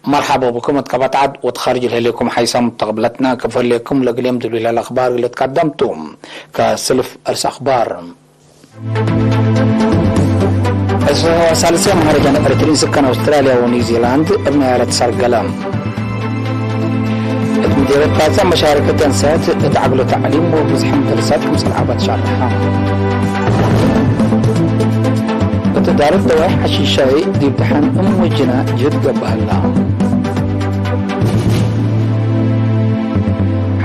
مرحبا بكم اتقبطعد وتخرج لكم حيثم تقبلتنا كفر لكم لقليم دليل الأخبار اللي تقدمتم كسلف أرس أخبار ثالثا مهرجان أريترين سكان أستراليا ونيوزيلاند ابن عيالة سرقلم مديرة بازا مشاركة أنسات تعقلوا تعليم وبزحم درسات مسلعبات شارحة بتدارك دواح حشيشاي دي امتحان وجنا جد قبهلا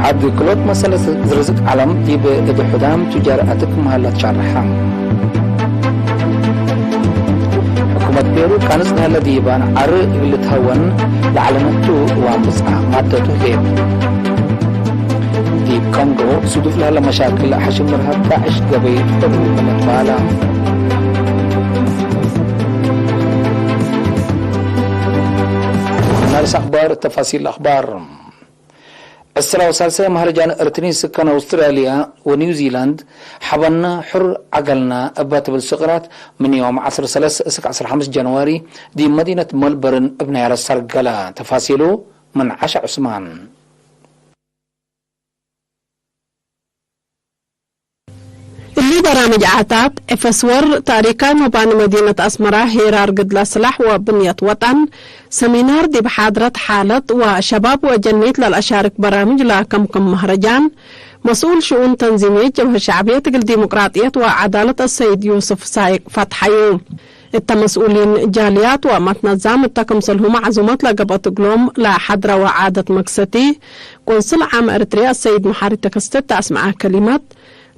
حد كلوت مسألة زرزق علم دي بإدو حدام تجارتك مهلا شارحة حكومة بيرو كانت مهلا ديبان عرق اللي تهون لعلمتو وانبسعى مادتو هيب ديب كونغو سودف لها مشاكل حشم مرهب داعش قبيل فبو ملتبالا نارس أخبار تفاصيل الأخبار السلام والسلسة مهرجان أريترين سكان أستراليا ونيوزيلاند حبنا حر عقلنا أبات بالسقرات من يوم 10 جنواري دي مدينة ملبورن ابن عيال السرقلة تفاصيله من عشا عثمان اللي برامج عاتات افسور تاريخي مباني مدينة أسمرة هيرار قدلا سلاح وبنية وطن سمينار دي بحاضرة حالة وشباب وجنيت للأشارك برامج لكم مهرجان مسؤول شؤون تنظيمية جبهة شعبية الديمقراطية وعدالة السيد يوسف سايق فتحيو التمسؤولين جاليات ومتنظم التكمسله معزومات لقبط قلوم لحضرة وعادة مكستي قنصل عام أريتريا السيد محاري تكستت أسمع كلمات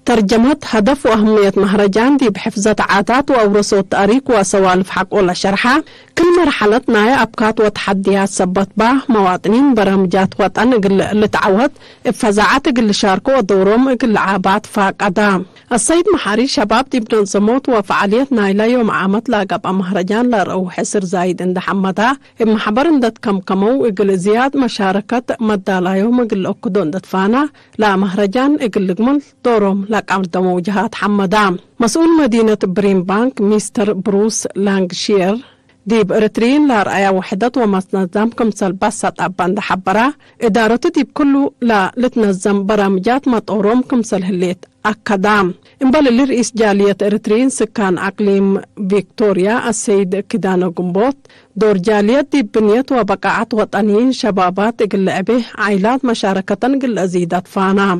ترجمت هدف وأهمية مهرجان دي بحفظة عادات وأورثوا تاريخ وسوالف حق ولا شرحة كل مرحلة نايا أبكات وتحديات سبت به مواطنين برامجات وطن اللي تعود افزاعات اللي شاركوا ودورهم اللي عابات فاقدا السيد محاري شباب دي بنظموت وفعالية نايلا يوم عامت لاقب مهرجان لرأو حسر زايد اند حمدا محبر اندت كمكمو اقل زياد مشاركة مدالا يوم اقل اقدون دتفانا لا مهرجان اقل جمل دورهم لقام دموجهات حمدا مسؤول مدينة برين بانك مستر بروس لانغشير ديب إريترين لرأي وحدة ومتنظم كمثل بسط أبان حبرة إدارة ديب كله لا لتنظم برامجات مطورهم كمثل هليت أكادام إنبال الرئيس جالية إريترين سكان أقليم فيكتوريا السيد كدانو قنبوت دور جالية ديب بنية وبقاعات وطنيين شبابات إقل به عائلات مشاركة إقل أزيدات فانا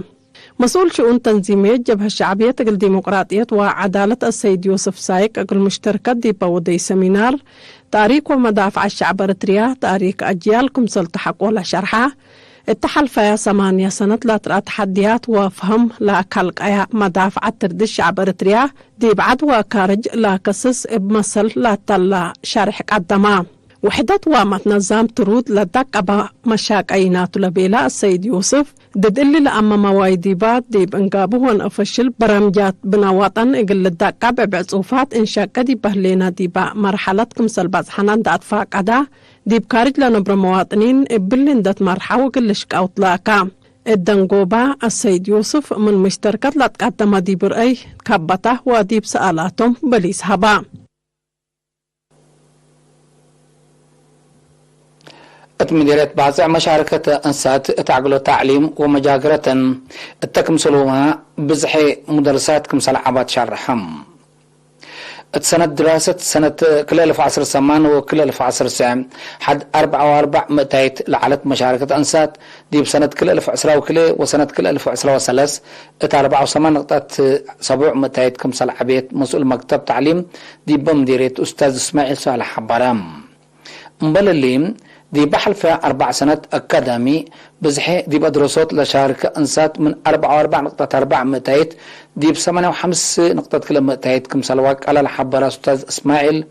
مسؤول شؤون تنظيمية جبهة الشعبية الديمقراطية وعدالة السيد يوسف سايق أقل مشتركة دي بودي سمينار تاريخ ومدافع الشعب أريتريا تاريخ أجيالكم سلتحق ولا شرحة اتحل فيها 8 سنة لا ترى تحديات وفهم لا كالق ايا مدافع ترد الشعب أريتريا دي بعد وكارج لا كسس بمثل لا تلا شارح قدما وحدة ومتنظم ترود لدك أبا مشاك أينات لبيلا السيد يوسف ددل لأما موايدي بعد دي بانقابه ونفشل برامجات بناوطن إقل لدك أبا بعصوفات إنشاك دي بهلينا دي با مرحلة كمسل بازحنان دا أدفاق أدا دي بكارج لنبر مواطنين إبلين دات مرحاو قلش كاوطلاكا الدنقوبة السيد يوسف من مشتركة لتقدم دي برأي كبته ودي بسألاتهم بليس هبا مديرية بازع مشاركة أنسات تعقلوا تعليم ومجاقرة التكمسلوها بزحي مدرسات كمسل عبات شرحم سنة دراسة سنة كل 1000 سمان وكل 1000 سام حد 4 مئتايت لعلت مشاركة أنسات دي بسنة كل 1010 وكله وسنة كل 1013 ات 7 مئتايت كمسل عبيت مسؤول مكتب تعليم دي بمديرية أستاذ إسماعيل صالح حبرام مبللين دي بحل فيها 4 سنة أكاديمي بزحي دي بدرسات لشاركة أنسات من 4 مئتايت دي ب 8.5 كل مئتايت كمسلواك على الحبرة أستاذ إسماعيل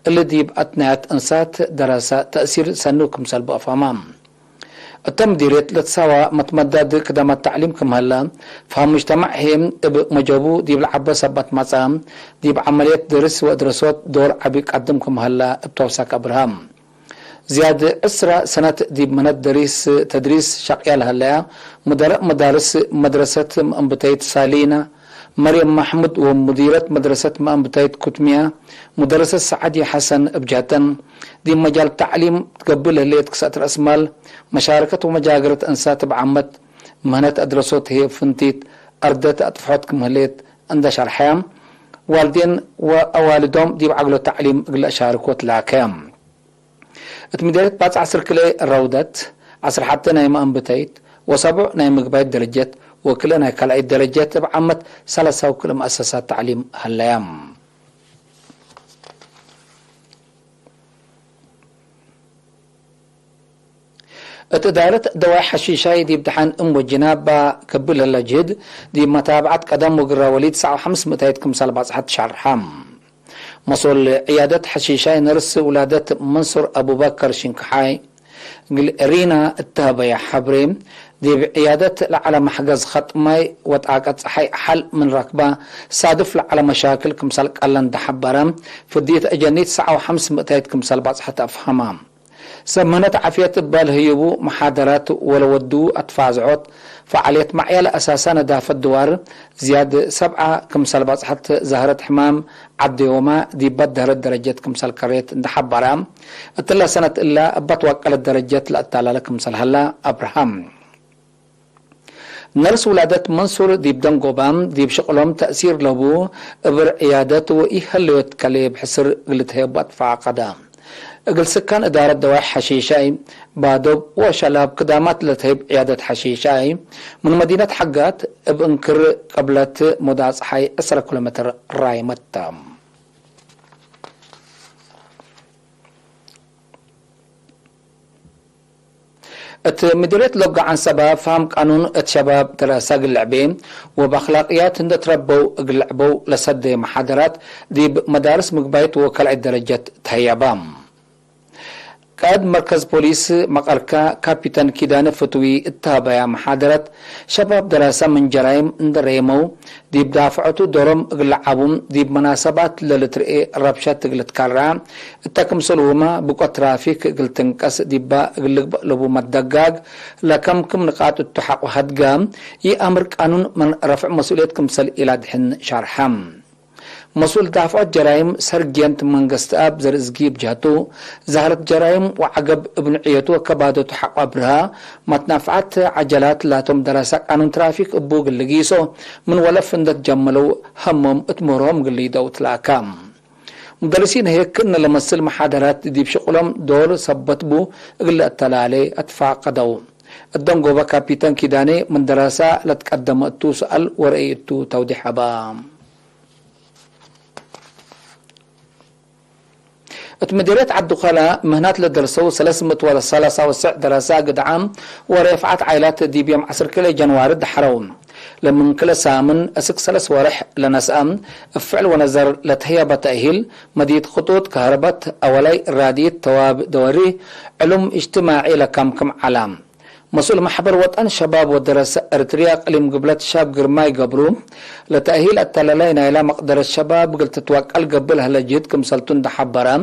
اللي دي بأتنات أنسات دراسة تأثير سنو كمسل بأفهمام التم ديريت لتساوى متمدد كدام التعليم كم هلا فهم مجتمعهم مجابو دي بالعبا سبت مصام دي بعملية درس ودراسات دور عبيك قدمكم هلا بتوساك أبراهام زيادة أسرة سنة دي من تدريس شقيال هلا مدارس مدرسة أنبتيت سالينا مريم محمود ومديرة مدرسة مأنبتايت كتمية، مدرسة سعدي حسن بجاتن دي مجال تعليم تقبل اللي تكسات رأس مال مشاركة ومجاجرة أنسات بعمت مهنة أدرسوت هي فنتيت أردت أطفحتكم هليت عند شرحام والدين وأوالدهم دي بعقلوا تعليم قل شاركوت لاكام اتمديرت باц عصر كلي الرودت عصر حتى نايم أنبتايت وسبع نايم مقبايت درجات وكلنا كالعيد درجات بعمت ثلاثة وكل مؤسسات تعليم هالأيام. اتدارت دواء حشيشاي دي امتحان وجناب كبل الجهد دي متابعة قدم وقرا وليد 500 كمسال باصحة شهر حام. مسؤول عيادة حشيشاي نرس ولادة منصور أبو بكر شنكحاي رينا التهبية حبريم دي بعيادة على محجز خط ماي وتعاقد صحي حل من ركبة صادف على مشاكل كمسال قلن دحبرم فديت أجنيت 500 كمسال باصحة أفهمام. سمنت عافية بالهيبو محاضرات ولودو أتفازعوت فعالية معيال أساسا دافة الدوار زياد 7 كمسال باصحة زهرة حمام عدي وما دي بدهر الدرجات كمسال كريت دحبرام اتلا سنة إلا بتوكل الدرجات لأتالا كمسال هلا أبراهام. نرس ولادة منصور دي بدن قبام دي بشغلهم تأثير لبو ابر عيادات وإيهاليوت كليب حسر قلت هيبات فعقدام اقل سكان ادارة دواء حشيشاي بادوب وشلاب قدامات لتهيب عيادة حشيشاي من مدينة حقات بانكر قبلت مدى صحي 10 كيلومتر راي متام. مديرية لقى عن سبب فهم قانون الشباب دراسة اللعبين وبأخلاقيات هند تربوا اللعبوا لسد محاضرات دي مدارس مقبايت وكالع الدرجات تهيبام. قاد مركز بوليس مقركا كابيتان كيدان فتوي التابعة محاضرة شباب دراسة من جرائم اندريمو دي بدافعتو دورم اقلعبهم دي بمناسبات للترئي ربشات تقلت كالرا التاكم سلوما بقى ترافيك قلتنكس دي با اقلق لبو مدقاق لكم كم نقاط التحق وهدقام امر قانون من رفع مسؤوليتكم سل الى دحن شرحام. مسؤول دافع جرائم سرجينت منقست اب زرزقي بجهتو زهرت جرائم وعقب ابن عيتو كبادو تحق ابرها متنافعات عجلات لاتم دراسة قانون ترافيك ابوق اللقيسو من ولف اندت جملو همم اتمرهم قلي دوت لاكام. مدرسين هيك كنا لمسل محاضرات دي بشغلهم دول سبتبو اقل التلالي اتفاقدو الدنقوبة كابيتان كيداني من دراسة لتقدم اتو سؤال ورأيتو توضيح بام. اتمديريت عبد الخلاء مهنات للدرسو 303 دراسة قد عام ورفعت عائلات دي بيوم 10 كيلو جنوار دحرون لمن كل سامن اسك 3 ورح لنسأم افعل ونظر لتهيا بتأهيل مديد خطوط كهرباء اولي رادية تواب دوري علوم اجتماعي لكم علام. مسؤول محبر وطن شباب ودراسة ارتريا قليم قبلت شاب قرماي قبرو لتأهيل التلالين الى مقدر الشباب قلت توكل قبلها لجيد كم سلطون دحبرام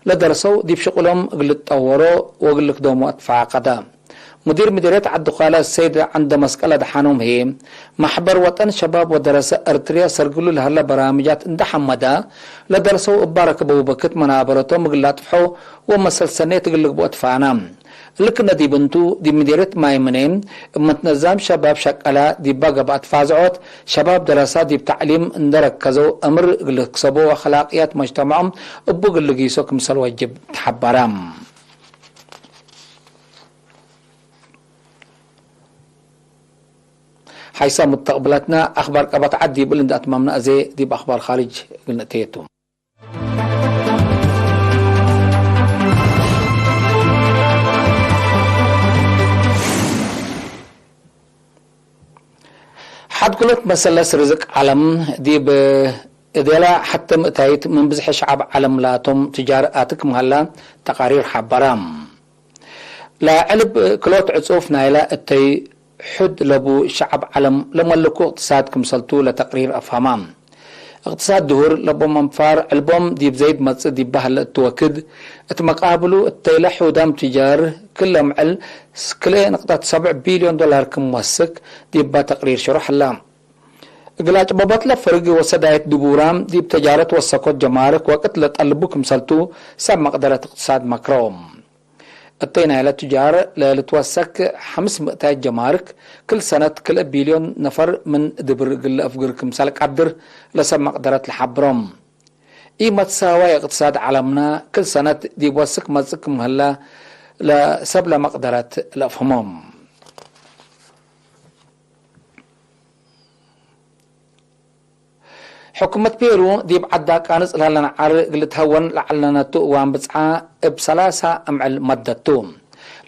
لدرسوا دي بشغلهم قلت طوروا وقلت دوموا ادفع قدام. مدير مديرية عبد الخلاء السيد عند مسكلة دحانهم هي محبر وطن شباب ودراسة ارتريا سرقلوا لها برامجات اندحمدا لدرسوا ابارك ابو بكت منابرتهم قلت فحو ومسل سنة قلت بو ادفعنام. لكن دي بنتو دي مديرة مايمنين متنظم شباب شكلا دي باقى بعد فازعوت شباب دراسات دي بتعليم اندرك كزو امر قلقصبو وخلاقيات مجتمعهم ابو قلقيسو كمسال واجب تحبرام. حيث مستقبلاتنا اخبار قبط عدي بلند اتمامنا ازي دي باخبار خارج قلنا تيتو. حد قلت مسلس رزق علم دي بإدلا حتى متايت من بزح شعب علم لاتم تجاراتك مهلا تقارير حبرام لا علب كلوت عصوف نايلا التي حد لبو شعب علم لما لكو اقتصادكم سلطو لتقرير افهمام. اقتصاد دهور لبو منفار البوم دي بزيد مص دي بهل التوكد اتمقابلو التيلح ودام تجار كل معل كل نقطة 7 بليون دولار كم موسك دي با تقرير شرح اللام. قلاج ببطلة فرق وسدايت دبورام دي بتجارة وسكوت جمارك وقت لتقلبوكم سلتو سب مقدرة اقتصاد مكروم الطينة للتجار لتوسك 500 جمارك كل سنة كل بليون نفر من دبر قل أفقركم سالك عبر لسب مقدرة الحبرم إيما تساوي اقتصاد عالمنا كل سنة دي بوسك مزكم هلا لسب مقدرة الأفهمهم حكومة بيرو دي بعدا كانت لنا عرق لتهون لعلنا تؤوان بسعى بسلاسة أمعل مدتهم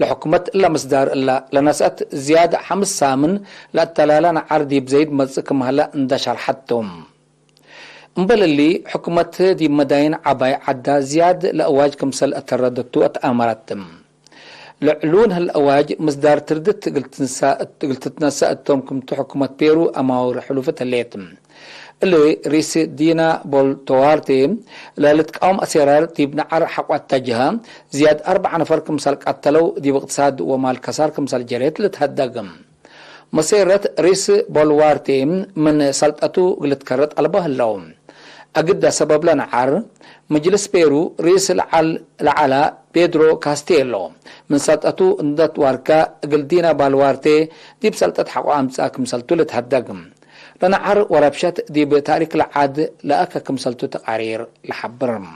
لحكومة إلا مصدر إلا لنسأت زيادة 5 سامن لأتلالنا عردي بزيد مزكم هلا اندشر حتهم مبل اللي حكومة دي مداين عباي عدا زياد لأواج كمسل أترددتو أتأمرتهم لعلون هالأواج مصدر تردت قلت تنسأتهم كمتو حكومة بيرو أماور حلوفة الليتم اللي رئيس دينا بولتوارتي لالتقام أسيرار ديب نعر حقوات تجها زياد 4 نفر كمسال قتلو ديب اقتصاد ومال كسار كمسال جريت لتهدقم مسيرة رئيس بولوارتي من سلطتو قلت كرت قلبه اللوم أقد سبب لنعر مجلس بيرو رئيس العلا بيدرو كاستيلو من سلطتو اندت واركا قل دينا بالوارتي ديب سلطت حقو أمسا كمسالتو لتهدقم لنعر وربشت دي بتاريخ العاد لأكا كمسلتو تقارير لحبرم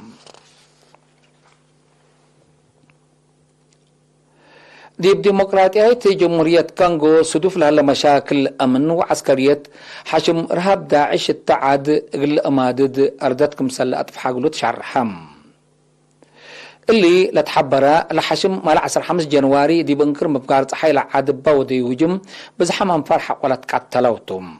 دي بديمقراطية جمهورية كونغو صدوف لها مشاكل أمن وعسكرية حشم رهاب داعش التعاد قل أمادد أردت كمسل أطفح قلوت شرحم اللي لتحبرا لحشم مال 15 جنواري دي بنكر مبقار صحي لعاد باودي وجم بزحمام فرحة ولا تقتلوتم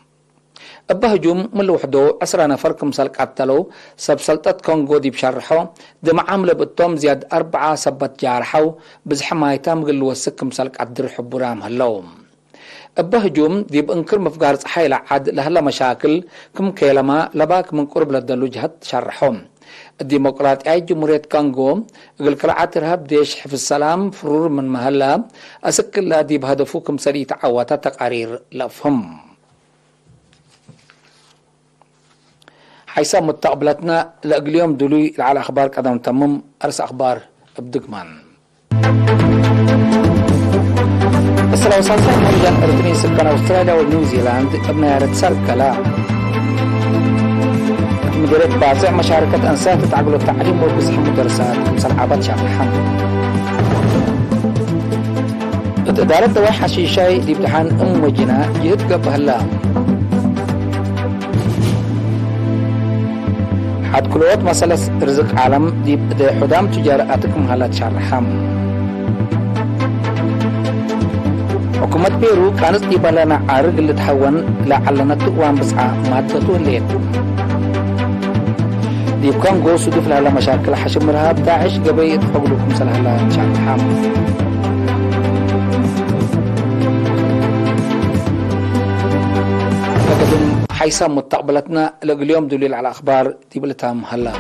أبهجوم من لوحدو 10 نفر كمسال قتلو سب سلطة كونغو دي بشرحو دي معاملة بتوم زياد 4 سبت جارحو بزحمايتام قلو وسك كمسال قدر حبورام هلوم أبهجوم دي بانكر مفقار صحيل عاد لهلا مشاكل كم كيلما لباك من قرب لدلو جهت شرحهم الديمقراطية جمهورية كونغو قل كرعات رهاب ديش حفظ السلام فرور من مهلا أسكل لا دي بهدفو كمسال يتعواتا تقارير لفهم حيث مستقبلتنا اليوم دلوي على أخبار قدم تمم أرس أخبار بدقمان السلام عليكم مرجان أردني سكان أستراليا ونيوزيلاند ابن رتسال كلا مديرية بازع مشاركة أنسات تعقل التعليم وبزح مدرسات مسلعبات شرحان إدارة دواء حشيشاي دي امتحان وجنا جهد قبهلا حد كلوات مسألة رزق عالم دي حدام تجاراتكم هلا تشرحم حكومة بيرو كانت دي بلنا عارق اللي تحون لعلنا تقوان بسعى مادته الليل دي كونغو صدوف لها مشاكل حشم رهاب داعش قبي يتحق لكم سلها لا تشرحم حيث مستقبلتنا اليوم دليل على أخبار دي بلتهم هلا